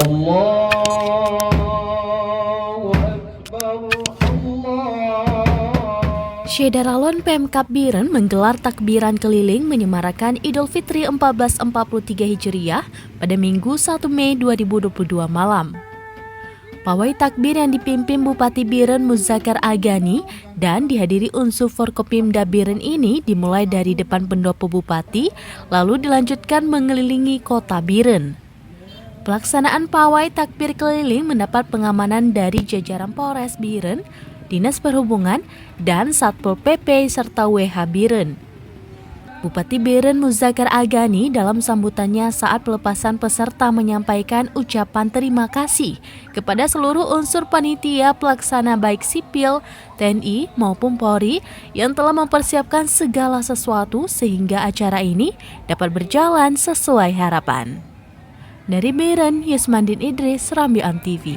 Allahu Akbar, Allah. Syederalon Pemkab Biren menggelar takbiran keliling menyemarakan Idul Fitri 1443 Hijriah pada Minggu 1 Mei 2022 malam. Pawai takbir yang dipimpin Bupati Biren Muzakkar Agani dan dihadiri unsur Forkopimda Biren ini dimulai dari depan pendopo Bupati, lalu dilanjutkan mengelilingi kota Biren. Pelaksanaan pawai takbir keliling mendapat pengamanan dari jajaran Polres Biren, Dinas Perhubungan, dan Satpol PP serta WH Biren. Bupati Biren Muzakkar Agani dalam sambutannya saat pelepasan peserta menyampaikan ucapan terima kasih kepada seluruh unsur panitia pelaksana baik sipil, TNI maupun Polri yang telah mempersiapkan segala sesuatu sehingga acara ini dapat berjalan sesuai harapan. Dari Biren, Yusmandin Idris, Rambi TV.